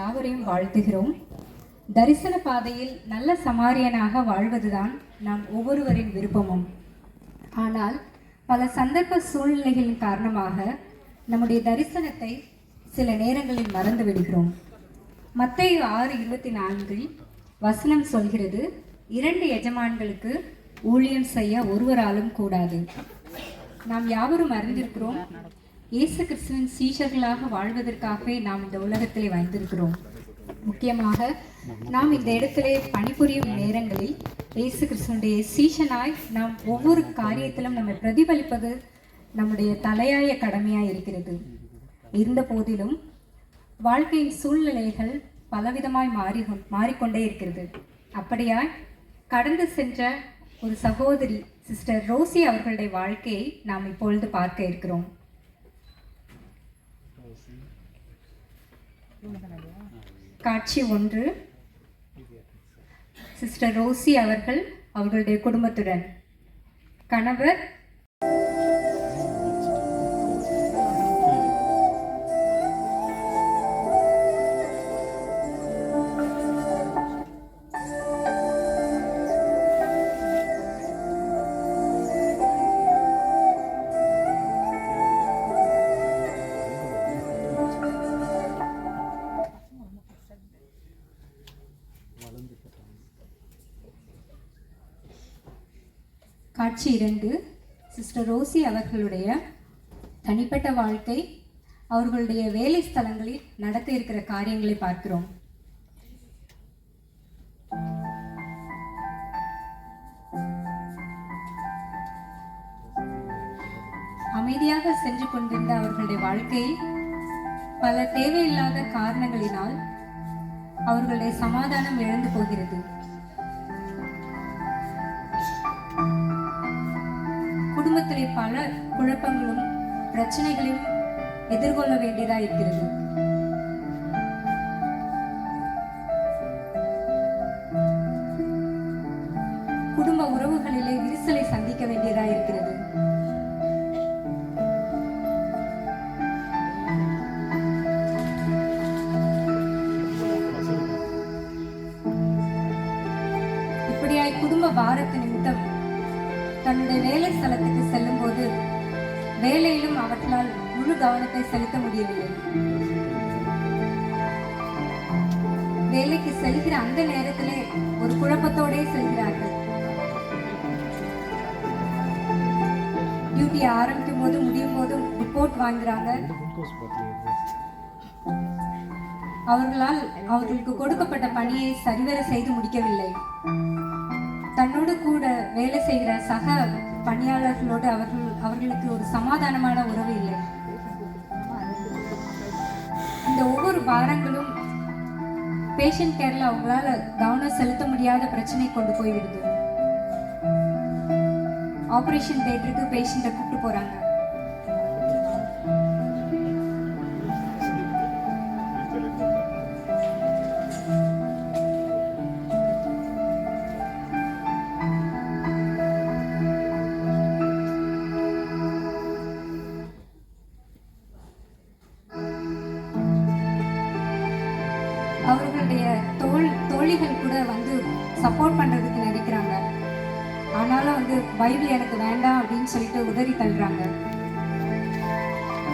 யாவரையும் வாழ்த்துகிறோம். தரிசன பாதையில் நல்ல சமாரியனாக வாழ்வதுதான் நாம் ஒவ்வொருவரின் விருப்பமும். ஆனால் பல சந்தர்ப்ப சூழ்நிலைகளின் காரணமாக நம்முடைய தரிசனத்தை சில நேரங்களில் மறந்து விடுகிறோம். மத்தேயு 6:24 வசனம் சொல்கிறது, 2 எஜமான்களுக்கு ஊழியம் செய்ய ஒருவராலும் கூடாது. நாம் யாவரும் அறிந்திருக்கிறோம், இயேசு கிறிஸ்துவின் சீஷர்களாக வாழ்வதற்காகவே நாம் இந்த உலகத்திலே வந்திருக்கிறோம். முக்கியமாக நாம் இந்த இடத்திலே பணிபுரியும் நேரங்களில் இயேசு கிறிஸ்துவினுடைய சீஷனாய் நாம் ஒவ்வொரு காரியத்திலும் நம்மை பிரதிபலிப்பது நம்முடைய தலையாய கடமையாய் இருக்கிறது. இருந்த போதிலும் வாழ்க்கையின் சூழ்நிலைகள் பலவிதமாய் மாறிக்கொண்டே இருக்கிறது. அப்படியாய் கடந்து சென்ற ஒரு சகோதரி சிஸ்டர் ரோசி அவர்களுடைய வாழ்க்கையை நாம் இப்பொழுது பார்க்க இருக்கிறோம். காட்சி 1. சிஸ்டர் ரோசி அவர்கள் அவர்களுடைய குடும்பத்துடன், கணவர், காட்சி 2. சிஸ்டர் ரோசி அவர்களுடைய தனிப்பட்ட வாழ்க்கை, அவர்களுடைய வேலை ஸ்தலங்களில் நடக்க இருக்கிற காரியங்களை பார்க்கிறோம். அமைதியாக சென்று கொண்டிருந்த அவர்களுடைய வாழ்க்கையில் பல தேவையில்லாத காரணங்களினால் அவர்களுடைய சமாதானம் இழந்து போகிறது. குடும்பத்திலே பல குழப்பங்களும் பிரச்சனைகளையும் எதிர்கொள்ள வேண்டியதாக இருக்கிறது. குடும்ப உறவுகளிலே விரிசலை சந்திக்க வேண்டியதாக இருக்கிறது. இப்படியாய் குடும்ப பாரத்து நிமித்தம் தன்னுடைய வேலை ஸ்தலத்துக்கு செல்லும் போது வேலையிலும் அவர்களால் முழு கவனத்தை செலுத்த முடியவில்லை. வேலைக்கு செல்கிற அந்த நேரத்திலே ஒரு குழப்பத்தோடே செல்கிறார்கள். டியூட்டி ஆரம்பிக்கும் போது முடியும் போதும் ரிப்போர்ட் வாங்குறாங்க. அவர்களால் அவர்களுக்கு கொடுக்கப்பட்ட பணியை சரிவர செய்து முடிக்கவில்லை. தன்னோடு கூட வேலை செய்கிற சக பணியாளர்களோடு அவர்களுக்கு ஒரு சமாதானமான உறவு இல்லை. இந்த ஒவ்வொரு பாரங்களும் பேஷண்ட் கேர்ல அவங்களால கவனம் செலுத்த முடியாத பிரச்சனை கொண்டு போய்விடுது. ஆபரேஷன் தியேட்டருக்கு பேஷண்ட்டை கூப்பிட்டு போறாங்க. அவர்களுடைய தோழிகள் கூட வந்து சப்போர்ட் பண்றதுக்கு நினைக்கிறாங்க. ஆனாலும் பைபிள் எனக்கு வேண்டாம் அப்படின்னு சொல்லிட்டு உதறி தள்ளுறாங்க.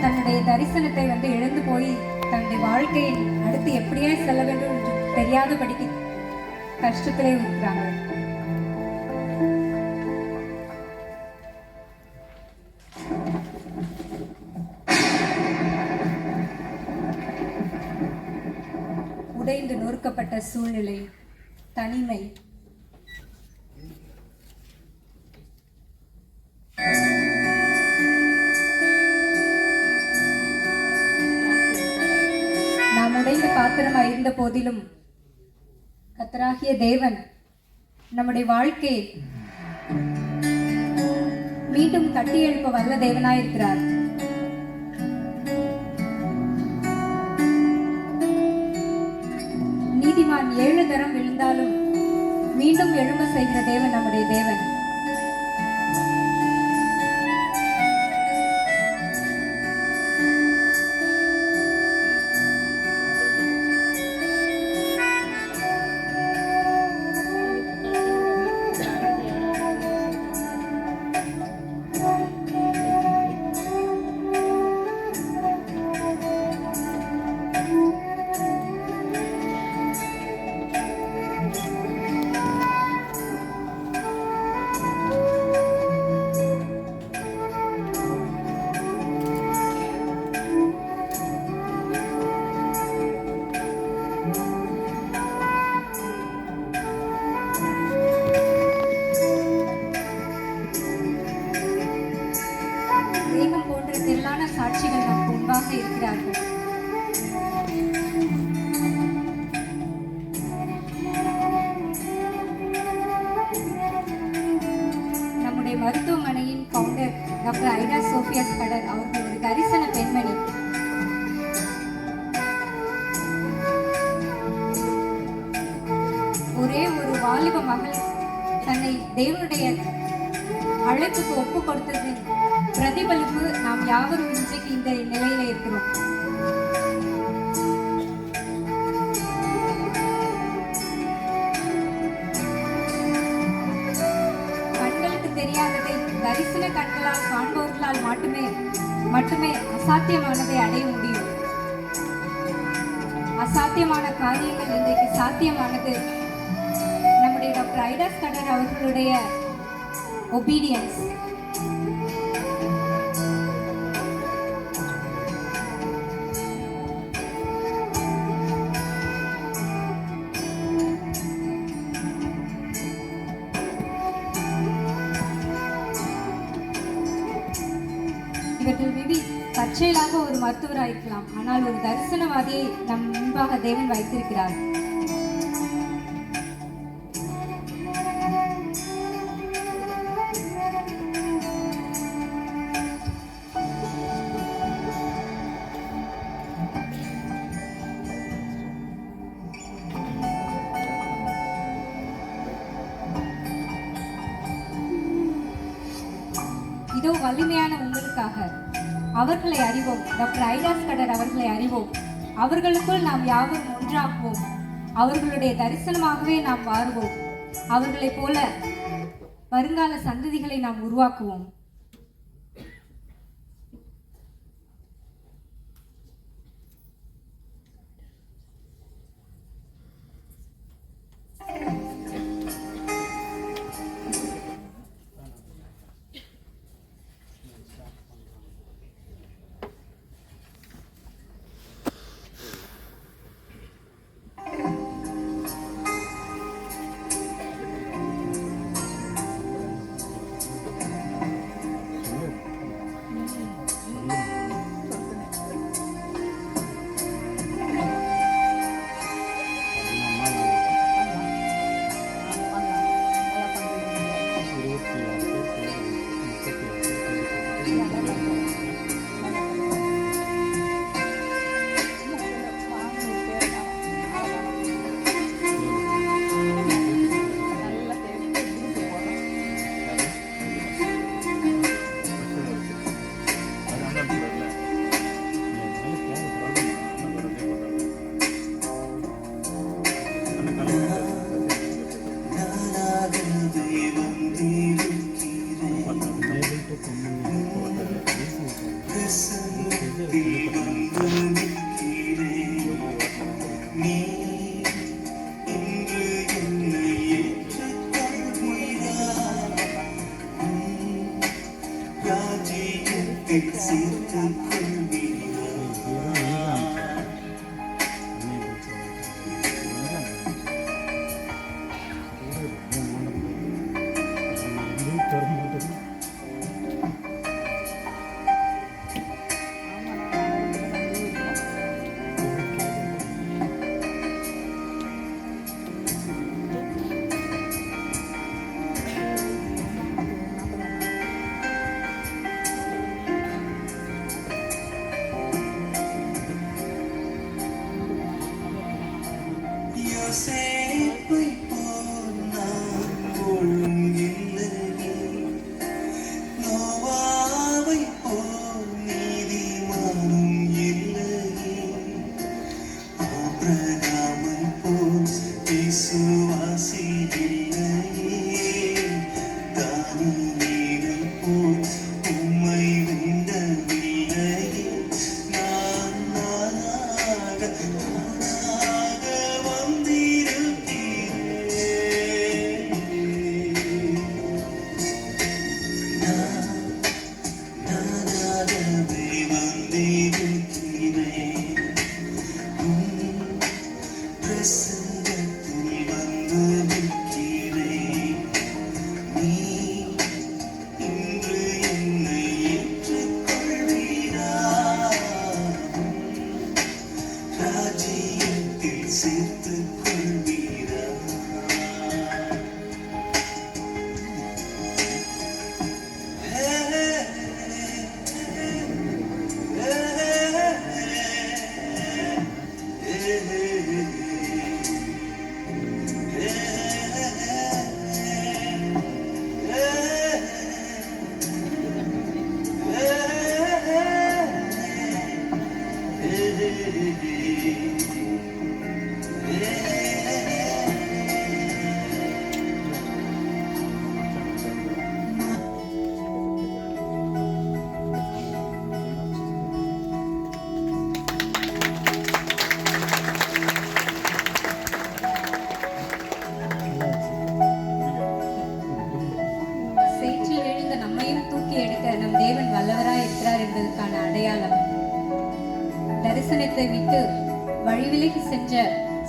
தன்னுடைய தரிசனத்தை இழந்து போய் தன்னுடைய வாழ்க்கையை அடுத்து எப்படியே செல்ல வேண்டும் என்று தெரியாதபடிக்கு கஷ்டத்திலே இருக்கிறாங்க. உடைந்து நொறுக்கப்பட்ட சூழ்நிலை, தனிமை, நாம் உடைந்த பாத்திரமாய் இருந்த போதிலும் கர்த்தராகிய தேவன் நம்முடைய வாழ்க்கையை மீண்டும் கட்டி எழுப்ப வல்ல தேவனாயிருக்கிறார். நீதிமான் 7 தரம் விழுந்தாலும் மீண்டும் எழும்ப செய்கிற தேவன் நம்முடைய தேவன். டாக்டர் ஐடா சோஃபியா ஸ்கடர் அவர்கள் ஒரு தரிசன பெண்மணி. ஒரே ஒரு வாலிப மகள் தன்னை தேவனுடைய அழைப்புக்கு ஒப்பு கொடுத்தது பிரதிபலிப்பு நாம் யாவரும் இன்றைக்கு இந்த நிலையில இருக்கிறோம். கண்களுக்கு தெரியாததை தரிசன கண்களால் காண்பவர்களால் மட்டுமே அசாத்தியமானதை அடைய முடியும். அசாத்தியமான காரியங்கள் இன்றைக்கு சாத்தியமானது நம்முடைய டாக்டர் ஐடா ஸ்கடர் அவர்களுடைய ஒபீடியன்ஸ். இவர்கள் மேபி தற்செயலாக ஒரு மருத்துவராயிருக்கலாம், ஆனால் ஒரு தரிசனவாதியை நம் முன்பாக தேவன் வைத்திருக்கிறார். இதோ வலிமையான உங்களுக்காக. அவர்களை அறிவோம், டாக்டர் ஐடா ஸ்கடர் அவர்களை அறிவோம். அவர்களுக்குள் நாம் யாவரும் ஒன்றாக்குவோம். அவர்களுடைய தரிசனமாகவே நாம் வாருவோம். அவர்களைப் போல வருங்கால சந்ததிகளை நாம் உருவாக்குவோம்.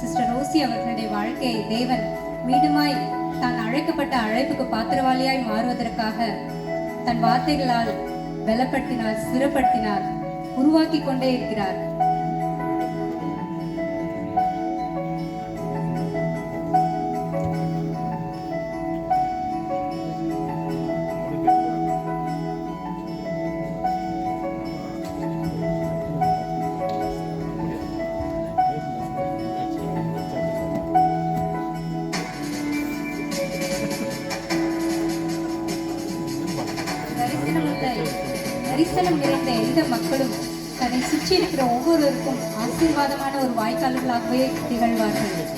சிஸ்டர் ரோசி அவர்களுடைய வாழ்க்கையை தேவன் மீண்டுமாய் தான் அழைக்கப்பட்ட அழைப்புக்கு பாத்திரவாளியாய் மாறுவதற்காக தன் வார்த்தைகளால் பலப்படுத்தினார், ஸ்திரப்படுத்தினார், உருவாக்கி கொண்டே இருக்கிறார். தரிசனம் நிறைந்த எந்த மக்களும் தன்னை சுற்றி இருக்கிற ஒவ்வொருவருக்கும் ஆசீர்வாதமான ஒரு வாய்க்கால்களாகவே திகழ்வார்கள்.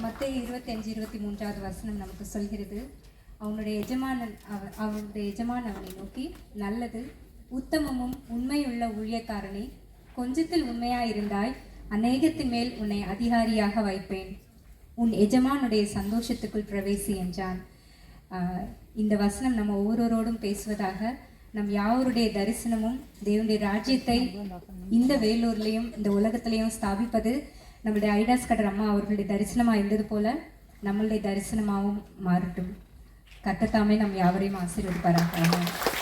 மத்தேயு 25:23 வசனம் நமக்கு சொல்கிறது, அவனுடைய எஜமான் அவனை நோக்கி, நல்லது, உத்தமமும் உண்மையுள்ள ஊழியக்காரனே, கொஞ்சத்தில் உண்மையாயிருந்தாய், அநேகத்தின் மேல் உன்னை அதிகாரியாக வைப்பேன், உன் எஜமானுடைய சந்தோஷத்துக்குள் பிரவேசி என்றான். இந்த வசனம் நம்ம ஒவ்வொருவரோடும் பேசுவதாக, நம் யாவருடைய தரிசனமும் தேவனுடைய ராஜ்யத்தை இந்த வேலூர்லேயும் இந்த உலகத்திலையும் ஸ்தாபிப்பது நம்மளுடைய ஐடாஸ் கடர் அம்மா அவர்களுடைய தரிசனமாக இருந்தது போல நம்மளுடைய தரிசனமாகவும் மாறட்டும். கர்த்தர் தாமே நம் யாவரையும் ஆசீர்வதிப்பாராக.